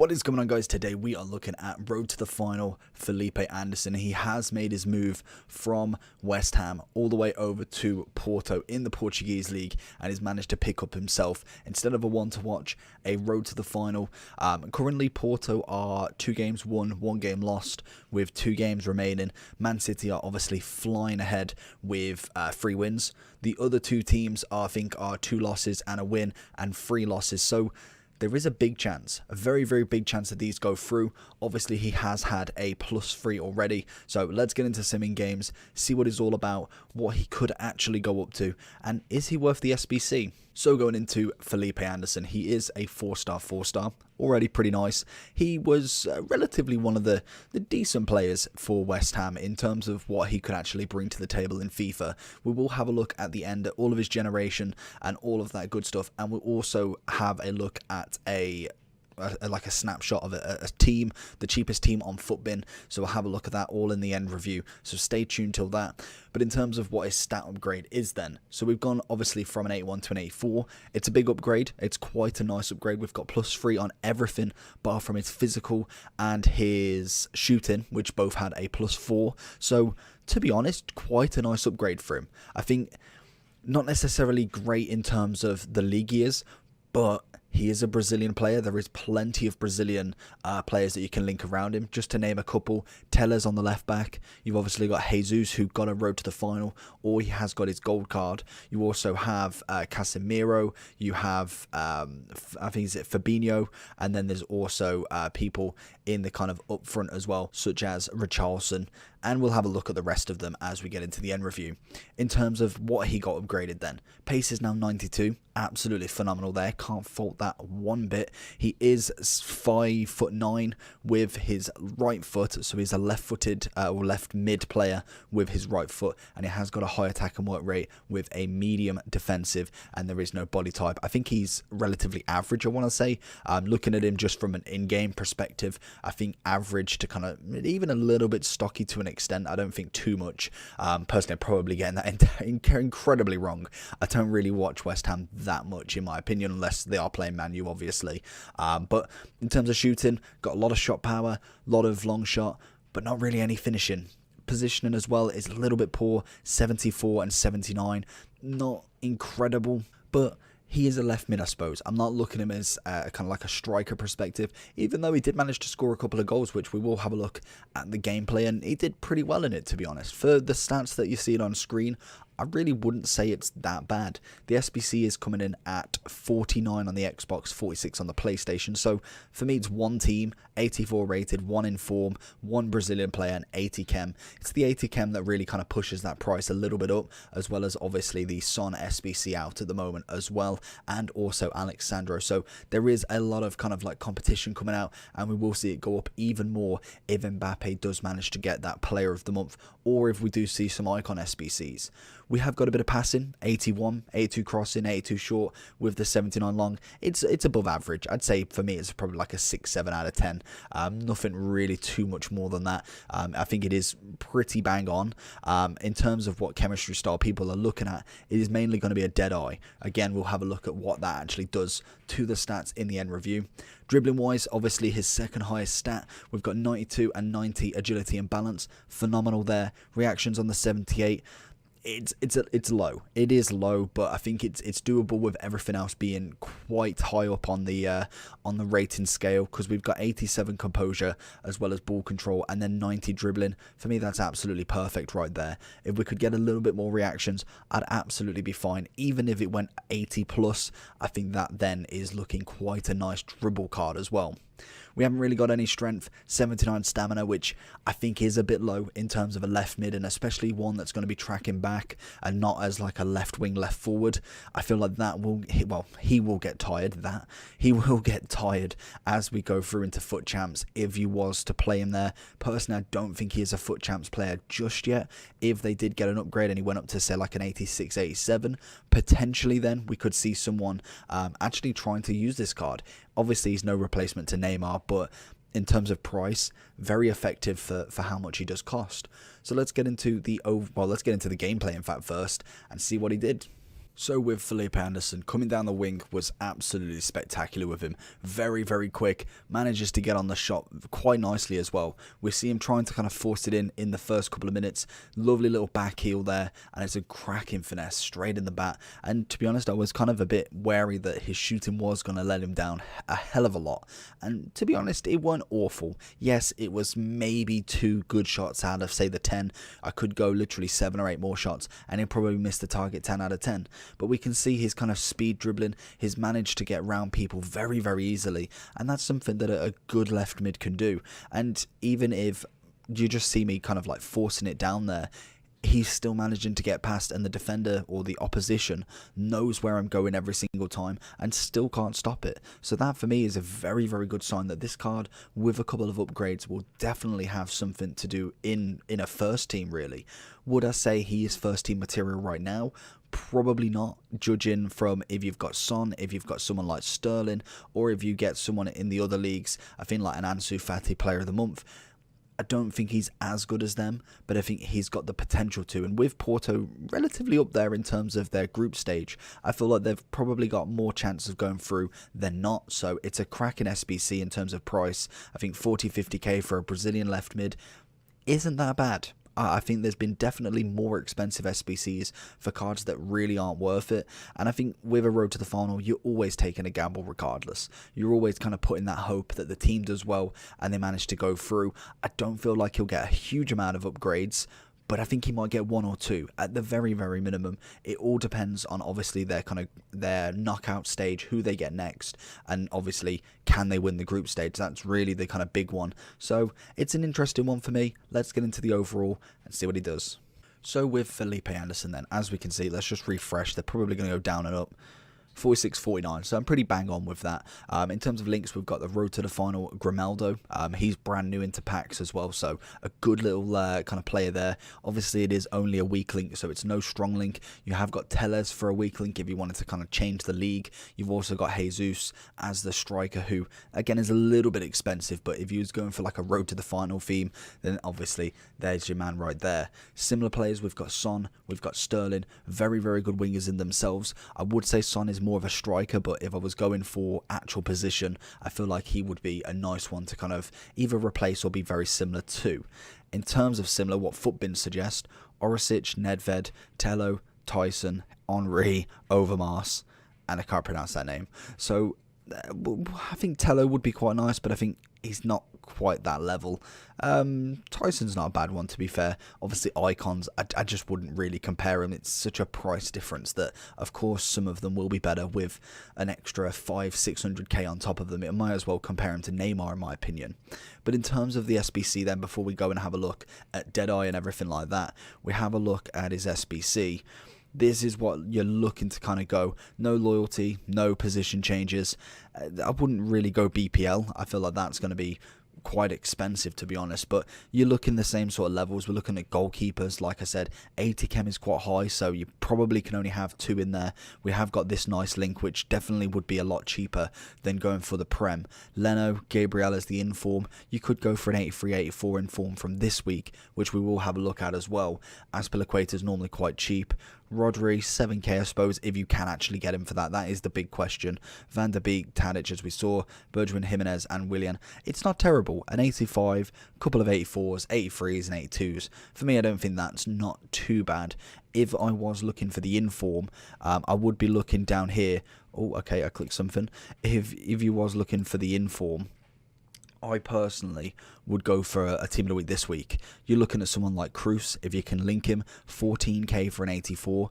What is going on, guys? Today we are looking at road to the final Felipe Anderson. He has made his move from West Ham all the way over to Porto in the Portuguese league and has managed to pick up himself, instead of a one to watch, a road to the final. Currently Porto are 2 games won, 1 game lost with 2 games remaining. Man City are obviously flying ahead with 3 wins. The other 2 teams are 2 losses and a win and 3 losses. So there is a big chance, a very, very big chance that these go through. Obviously, he has had a +3 already. So let's get into simming games, see what it's all about, what he could actually go up to, and is he worth the SBC? So going into Felipe Anderson, he is a 4-star, already pretty nice. He was relatively one of the decent players for West Ham in terms of what he could actually bring to the table in FIFA. We will have a look at the end at all of his generation and all of that good stuff, and we'll also have a look at like a snapshot of a team, the cheapest team on Futbin. So we'll have a look at that all in the end review, so stay tuned till that. But in terms of what his stat upgrade is then, so we've gone obviously from an 81 to an 84. It's a big upgrade, it's quite a nice upgrade. We've got +3 on everything bar from his physical and his shooting, which both had a +4. So to be honest, quite a nice upgrade for him. I think not necessarily great in terms of the league years, but he is a Brazilian player. There is plenty of Brazilian players that you can link around him. Just to name a couple, Tellez on the left back. You've obviously got Jesus, who got a road to the final, or he has got his gold card. You also have Casemiro. You have, I think, is it Fabinho? And then there's also people in the kind of up front as well, such as Richarlison. And we'll have a look at the rest of them as we get into the end review. In terms of what he got upgraded then, pace is now 92. Absolutely phenomenal there. Can't fault that one bit. He is 5'9" with his right foot, so he's a left-footed or left mid player with his right foot, and he has got a high attack and work rate with a medium defensive, and there is no body type. I think he's relatively average, I want to say. Looking at him just from an in-game perspective, I think average to kind of even a little bit stocky to an extent. I don't think too much. Personally, I'm probably getting that incredibly wrong. I don't really watch West Ham that much, in my opinion, unless they are playing Man U, obviously. But in terms of shooting, got a lot of shot power, a lot of long shot, but not really any finishing. Positioning as well is a little bit poor, 74 and 79. Not incredible, but he is a left mid, I suppose. I'm not looking at him as kind of like a striker perspective, even though he did manage to score a couple of goals, which we will have a look at the gameplay, and he did pretty well in it, to be honest. For the stats that you see it on screen, I really wouldn't say it's that bad. The SBC is coming in at 49 on the Xbox, 46 on the PlayStation. So for me, it's one team, 84 rated, 1 in form, 1 Brazilian player, and 80 chem. It's the 80 chem that really kind of pushes that price a little bit up, as well as obviously the Son SBC out at the moment as well, and also Alexandro. So there is a lot of kind of like competition coming out, and we will see it go up even more if Mbappe does manage to get that player of the month, or if we do see some icon SBCs. We have got a bit of passing, 81, 82 crossing, 82 short with the 79 long. It's above average. I'd say for me it's probably like a 6-7 out of 10. Nothing really too much more than that. I think it is pretty bang on. In terms of what chemistry style people are looking at, it is mainly going to be a dead eye. Again, we'll have a look at what that actually does to the stats in the end review. Dribbling wise, obviously his second highest stat. We've got 92 and 90 agility and balance. Phenomenal there. Reactions on the 78. It's low. It is low, but I think it's doable with everything else being quite high up on the rating scale, because we've got 87 composure as well as ball control, and then 90 dribbling. For me, that's absolutely perfect right there. If we could get a little bit more reactions, I'd absolutely be fine. Even if it went 80 plus, I think that then is looking quite a nice dribble card as well. We haven't really got any strength, 79 stamina, which I think is a bit low in terms of a left mid, and especially one that's going to be tracking back and not as like a left wing, left forward. I feel like that will, well, he will get tired. He will get tired as we go through into FUT Champs if you was to play him there. Personally, I don't think he is a FUT Champs player just yet. If they did get an upgrade and he went up to say like an 86, 87, potentially then we could see someone actually trying to use this card. Obviously, he's no replacement to Neymar, but in terms of price, very effective for how much he does cost. So let's get into the gameplay, in fact, first, and see what he did. So with Felipe Anderson, coming down the wing was absolutely spectacular with him. Very, very quick, manages to get on the shot quite nicely as well. We see him trying to kind of force it in the first couple of minutes. Lovely little back heel there, and it's a cracking finesse straight in the bat. And to be honest, I was kind of a bit wary that his shooting was going to let him down a hell of a lot. And to be honest, it weren't awful. Yes, it was maybe 2 good shots out of, say, the 10. I could go literally 7 or 8 more shots, and he'll probably miss the target 10 out of 10. But we can see his kind of speed dribbling, his managed to get around people very, very easily, and that's something that a good left mid can do. And even if you just see me kind of like forcing it down there, he's still managing to get past, and the defender or the opposition knows where I'm going every single time and still can't stop it. So that for me is a very, very good sign that this card, with a couple of upgrades, will definitely have something to do in a first team really. Would I say he is first team material right now? Probably not, judging from if you've got Son, if you've got someone like Sterling, or if you get someone in the other leagues. I think like an Ansu Fati player of the month. I don't think he's as good as them, but I think he's got the potential to. And with Porto relatively up there in terms of their group stage, I feel like they've probably got more chance of going through than not. So it's a cracking SBC in terms of price. I think 40-50k for a Brazilian left mid isn't that bad. I think there's been definitely more expensive SBCs for cards that really aren't worth it. And I think with a road to the final, you're always taking a gamble regardless. You're always kind of putting that hope that the team does well and they manage to go through. I don't feel like he'll get a huge amount of upgrades, but I think he might get 1 or 2 at the very, very minimum. It all depends on obviously their knockout stage, who they get next, and obviously can they win the group stage. That's really the kind of big one. So it's an interesting one for me. Let's get into the overall and see what he does. So with Felipe Anderson then, as we can see, let's just refresh. They're probably going to go down and up. 46-49, so I'm pretty bang on with that. In terms of links, we've got the road to the final Grimaldo. He's brand new into packs as well, so a good little kind of player there. Obviously, it is only a weak link, so it's no strong link. You have got Tellez for a weak link if you wanted to kind of change the league. You've also got Jesus as the striker, who, again, is a little bit expensive, but if you was going for like a road to the final theme, then obviously there's your man right there. Similar players, we've got Son, we've got Sterling, very, very good wingers in themselves. I would say Son is more of a striker, but if I was going for actual position, I feel like he would be a nice one to kind of either replace or be very similar to. In terms of similar, what Footbins suggest: Orisic, Nedved, Tello, Tyson, Henry, Overmars, and I can't pronounce that name. So I think Tello would be quite nice, but I think he's not quite that level. Tyson's not a bad one, to be fair. Obviously icons, I just wouldn't really compare him. It's such a price difference that of course some of them will be better with an extra 500-600k on top of them. It might as well compare him to Neymar in my opinion. But in terms of the SBC then, before we go and have a look at Deadeye and everything like that, we have a look at his SBC. This is what you're looking to kind of go. No loyalty, no position changes. I wouldn't really go BPL. I feel like that's going to be quite expensive, to be honest, but you're looking the same sort of levels. We're looking at goalkeepers. Like I said, 80 chem is quite high, so you probably can only have 2 in there. We have got this nice link, which definitely would be a lot cheaper than going for the Prem. Leno, Gabriel as the inform. You could go for an 83-84 inform from this week, which we will have a look at as well. Aspilicueta is normally quite cheap. Rodri, 7k I suppose, if you can actually get him for that. That is the big question. Van der Beek, Tadic as we saw, Bergman, Jimenez and Willian. It's not terrible. An 85, a couple of 84s, 83s and 82s. For me, I don't think that's not too bad. If I was looking for the inform, I would be looking down here. Oh, okay, I clicked something. If you was looking for the inform, I personally would go for a team of the week this week. You're looking at someone like Cruz, if you can link him, 14k for an 84.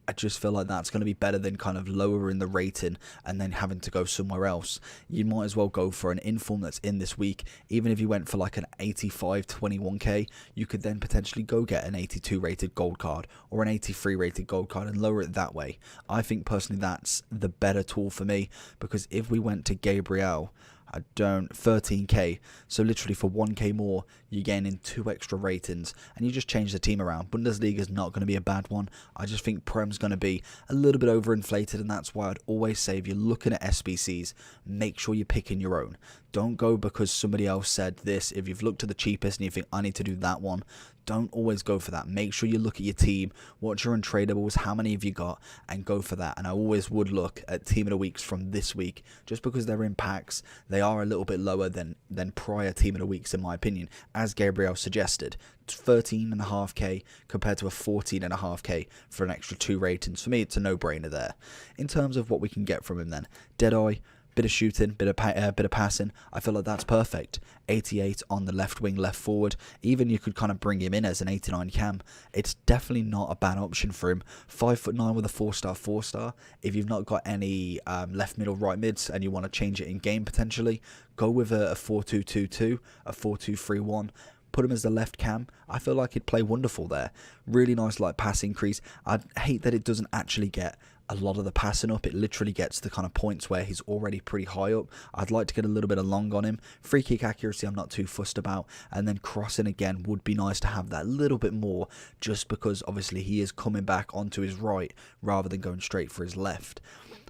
I just feel like that's going to be better than kind of lowering the rating and then having to go somewhere else. You might as well go for an inform that's in this week. Even if you went for like an 85 21k, you could then potentially go get an 82 rated gold card or an 83 rated gold card and lower it that way. I think personally that's the better tool for me, because if we went to Gabriel, 13k, so literally for 1k more you're gaining 2 extra ratings and you just change the team around. Bundesliga is not going to be a bad one. I just think Prem's going to be a little bit overinflated, and that's why I'd always say if you're looking at SBCs, make sure you're picking your own. Don't go because somebody else said this. If you've looked at the cheapest and you think I need to do that one, don't always go for that. Make sure you look at your team, watch your untradables, how many have you got, and go for that. And I always would look at team of the weeks from this week, just because they're in packs. They are a little bit lower than prior team of the weeks, in my opinion, as Gabriel suggested. 13.5k compared to a 14.5k for an extra 2 ratings. For me, it's a no-brainer there. In terms of what we can get from him then, Deadeye, bit of shooting, bit of passing. I feel like that's perfect. 88 on the left wing, left forward. Even you could kind of bring him in as an 89 cam. It's definitely not a bad option for him. 5'9" with a 4-star. If you've not got any left middle, right mids, and you want to change it in game potentially, go with a 4-2-2-2, a 4-2-3-1. Put him as the left cam. I feel like he'd play wonderful there. Really nice light pass increase. I hate that it doesn't actually get a lot of the passing up. It literally gets the kind of points where he's already pretty high up. I'd like to get a little bit of long on him. Free kick accuracy I'm not too fussed about, and then crossing again would be nice to have that little bit more, just because obviously he is coming back onto his right rather than going straight for his left.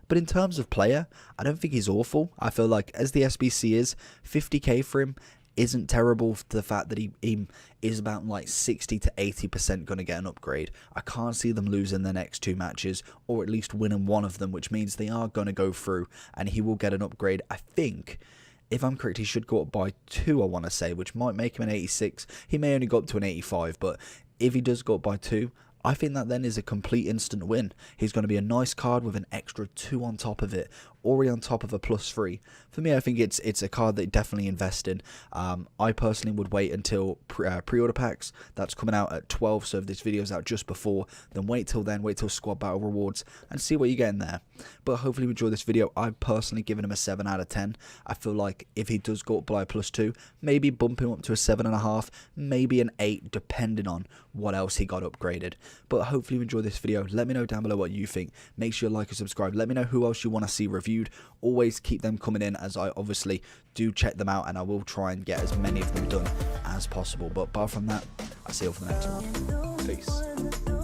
But in terms of player, I don't think he's awful. I feel like as the SBC is, 50k for him isn't terrible, for the fact that he is about like 60 to 80% going to get an upgrade. I can't see them losing their next 2 matches, or at least winning one of them, which means they are going to go through and he will get an upgrade. I think, if I'm correct, he should go up by 2, I want to say, which might make him an 86. He may only go up to an 85, but if he does go up by 2, I think that then is a complete instant win. He's going to be a nice card with an extra 2 on top of it, already on top of a +3. For me, I think it's a card that definitely invest in. I personally would wait until pre-order packs. That's coming out at 12, so if this video's out just before, then wait till squad battle rewards and see what you get in there. But hopefully you enjoy this video. I've personally given him a 7 out of 10. I feel like if he does go up by a +2, maybe bump him up to a 7.5, maybe an 8, depending on what else he got upgraded. But hopefully you enjoy this video. Let me know down below what you think. Make sure you like and subscribe. Let me know who else you want to see reviewed. Always keep them coming in, as I obviously do check them out, and I will try and get as many of them done as possible. But apart from that, I'll see you for the next one. Peace.